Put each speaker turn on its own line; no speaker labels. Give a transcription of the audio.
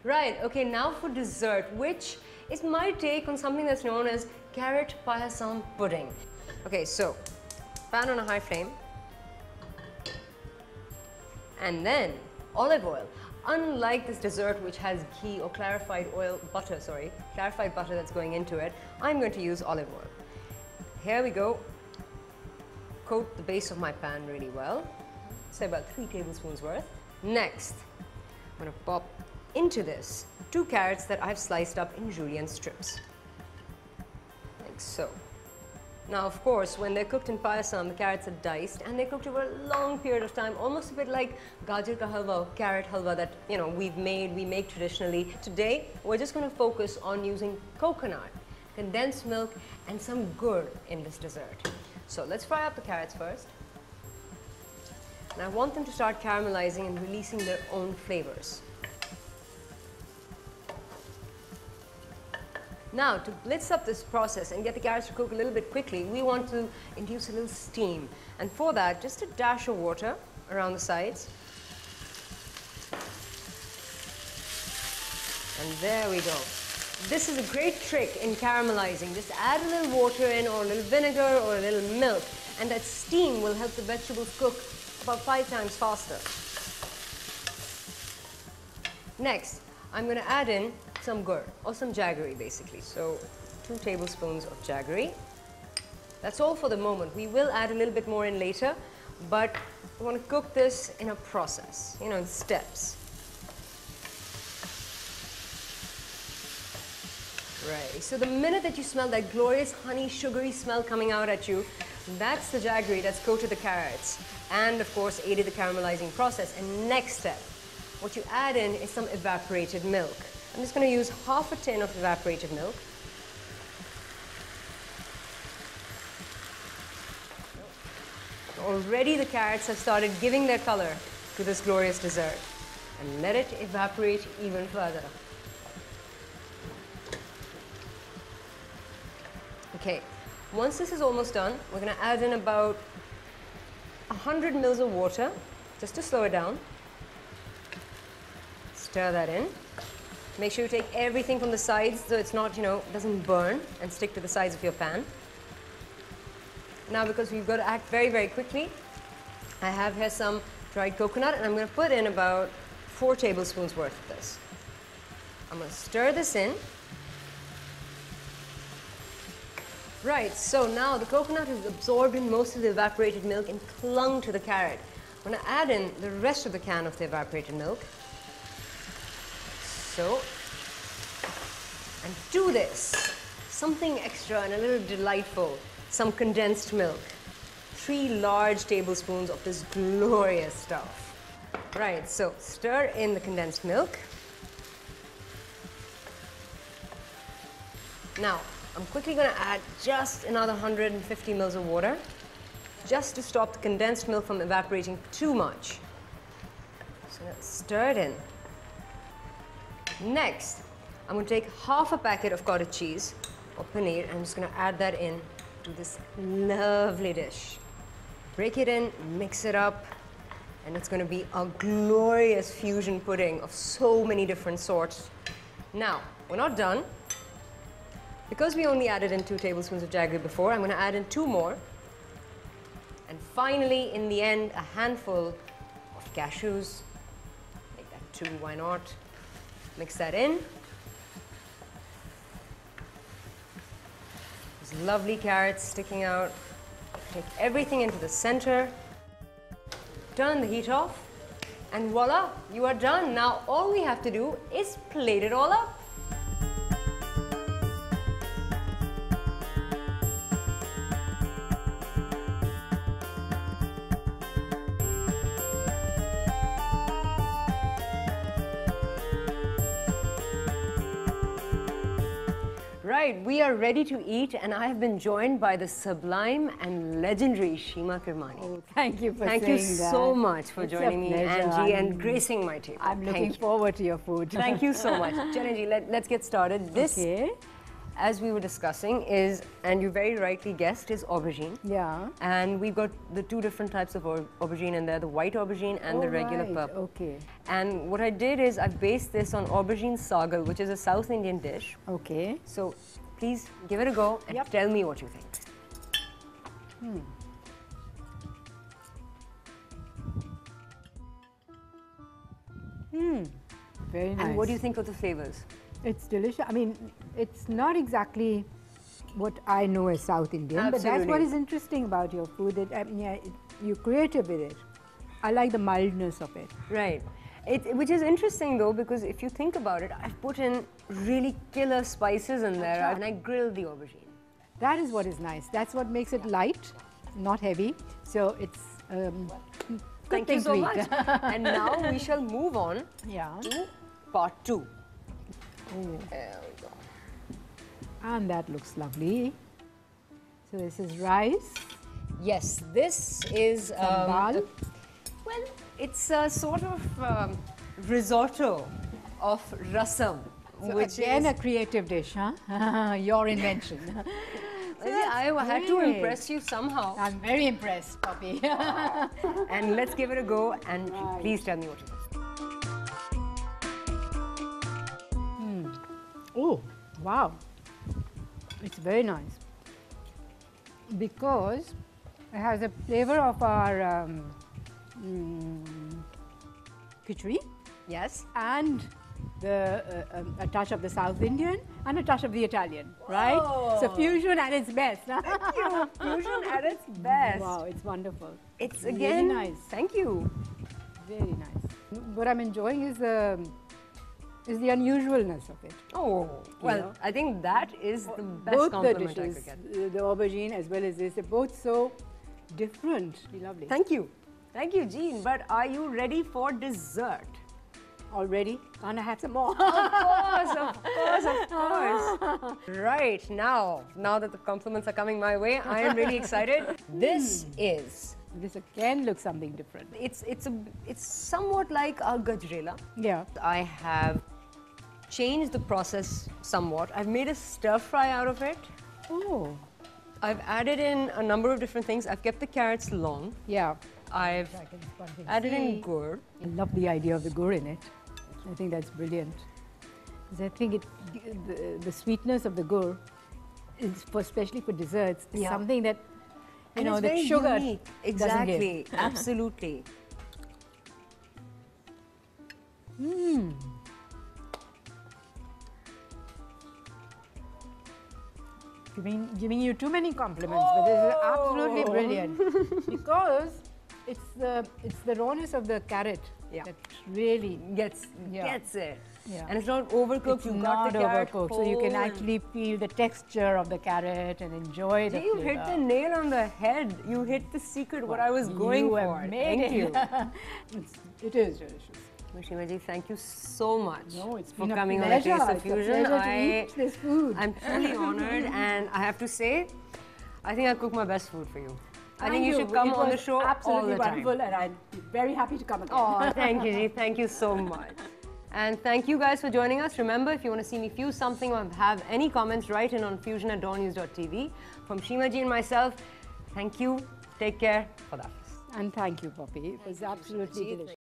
Right, okay, now for dessert, which is my take on something that's known as carrot payasam pudding. Okay, so pan on a high flame, and then olive oil. Unlike this dessert which has ghee or clarified butter that's going into it, I'm going to use olive oil. Here we go. Coat the base of my pan really well. Say about 3 tablespoons worth. Next, I'm going to pop into this 2 carrots that I've sliced up in julienne strips. Like so. Now, of course, when they're cooked in payasam, the carrots are diced and they're cooked over a long period of time, almost a bit like gajar ka halwa or carrot halwa that, you know, we make traditionally. Today, we're just going to focus on using coconut, condensed milk, and some gur in this dessert. So let's fry up the carrots first. And I want them to start caramelizing and releasing their own flavors. Now, to blitz up this process and get the carrots to cook a little bit quickly, we want to induce a little steam. And for that, just a dash of water around the sides. And there we go. This is a great trick in caramelizing. Just add a little water in, or a little vinegar, or a little milk, and that steam will help the vegetables cook about 5 times faster. Next, I'm going to add in some gur, or some jaggery basically. So 2 tablespoons of jaggery. That's all for the moment. We will add a little bit more in later, but we want to cook this in a process, you know, in steps. Right, so the minute that you smell that glorious honey, sugary smell coming out at you, that's the jaggery that's coated the carrots and, of course, aided the caramelizing process. And next step, what you add in is some evaporated milk. I'm just going to use half a tin of evaporated milk. Already the carrots have started giving their color to this glorious dessert. And let it evaporate even further. Okay, once this is almost done, we're going to add in about 100 mils of water, just to slow it down. Stir that in. Make sure you take everything from the sides so it's not, you know, doesn't burn and stick to the sides of your pan. Now, because we've got to act very, very quickly, I have here some dried coconut, and I'm going to put in about 4 tablespoons worth of this. I'm going to stir this in. Right, so now the coconut has absorbed in most of the evaporated milk and clung to the carrot. I'm going to add in the rest of the can of the evaporated milk. So, and to this, something extra and a little delightful, some condensed milk. 3 large tablespoons of this glorious stuff. Right, so stir in the condensed milk. Now, I'm quickly going to add just another 150 mils of water, just to stop the condensed milk from evaporating too much. So let's stir it in. Next, I'm going to take half a packet of cottage cheese, or paneer, and I'm just going to add that in to this lovely dish. Break it in, mix it up, and it's going to be a glorious fusion pudding of so many different sorts. Now, we're not done. Because we only added in 2 tablespoons of jaggery before, I'm going to add in 2 more. And finally, in the end, a handful of cashews. Make that 2, why not? Mix that in. These lovely carrots sticking out. Take everything into the center. Turn the heat off. And voila, you are done. Now all we have to do is plate it all up. Right, we are ready to eat, and I have been joined by the sublime and legendary Shima Kirmani.
Oh, thank you for saying that.
Thank you so much for joining me, Angie, and gracing my table.
I'm looking forward to your food.
Thank you so much. Janji, let's get started. This as we were discussing, is, and you very rightly guessed, is aubergine.
Yeah.
And we've got the two different types of aubergine in there, the white aubergine and the regular purple.
Okay.
And what I did is I based this on aubergine sagal, which is a South Indian dish.
Okay.
So please give it a go and tell me what you think.
Very nice.
And what do you think of the flavors?
It's delicious. I mean, it's not exactly what I know as South Indian, but that's what is interesting about your food. That I mean, you're creative with it. I like the mildness of it.
Right. Which is interesting though, because if you think about it, I've put in really killer spices in there and I grilled the aubergine.
That is what is nice. That's what makes it light, not heavy. So it's
Thank you so much. And now we shall move on to part 2. There we go.
And that looks lovely. So this is rice.
Yes, this is
Dal.
well, it's a sort of risotto of rasam,
So
which
again
is
a creative dish, huh? Your invention.
I had to impress you somehow.
I'm very impressed, Poppy.
And let's give it a go, and please tell me what you think.
Oh, wow. It's very nice. Because it has a flavor of our khichdi.
Yes.
And a touch of the South Indian and a touch of the Italian, right? So fusion at its best.
Thank you. Fusion at its best.
Wow, it's wonderful.
It's
really
again
nice.
Thank you.
Very nice. What I'm enjoying is the unusualness of it.
Oh, well,
know?
I think that is the best
Both the
compliment
dishes,
I could get.
the aubergine as well as this, they're both so different. Lovely.
Thank you. Thank you, Jean. But are you ready for dessert?
Already? Can't I have some more?
Of course, of course, of course. Right, now that the compliments are coming my way, I am really excited. This is...
This again looks something different.
It's somewhat like a gajrela.
Yeah.
I have changed the process somewhat. I've made a stir fry out of it.
Oh.
I've added in a number of different things. I've kept the carrots long.
Yeah.
I've added in gur.
I love the idea of the gur in it. I think that's brilliant. Because I think the sweetness of the gur is especially for desserts, is something that
the
sugar
unique.
doesn't
Exactly,
give.
absolutely.
Giving you too many compliments, but this is absolutely brilliant because it's the rawness of the carrot that really
gets it.
Yeah.
And it's not overcooked.
It's
You've
not
got the carrot
overcooked, so you can
whole.
actually feel the texture of the carrot and enjoy the
You
flavor.
hit the nail on the head. You hit the secret, what I was going
You
for.
have made
Thank you.
It is delicious.
Shimaji, thank you so much
For
coming on a Taste of
It's a
Fusion.
pleasure to eat this food.
I'm truly honored, and I have to say, I think I cook my best food for you. I think you should
It
come on the
was
show
absolutely
all the time.
wonderful, and I'm very happy to come again.
Oh, thank you, Ji. Thank you so much. And thank you guys for joining us. Remember, if you want to see me fuse something or have any comments, write in on fusion@dawnnews.tv. From Shimaji and myself, thank you. Take care. Khuda Hafiz.
And thank you, Poppy. It was absolutely delicious.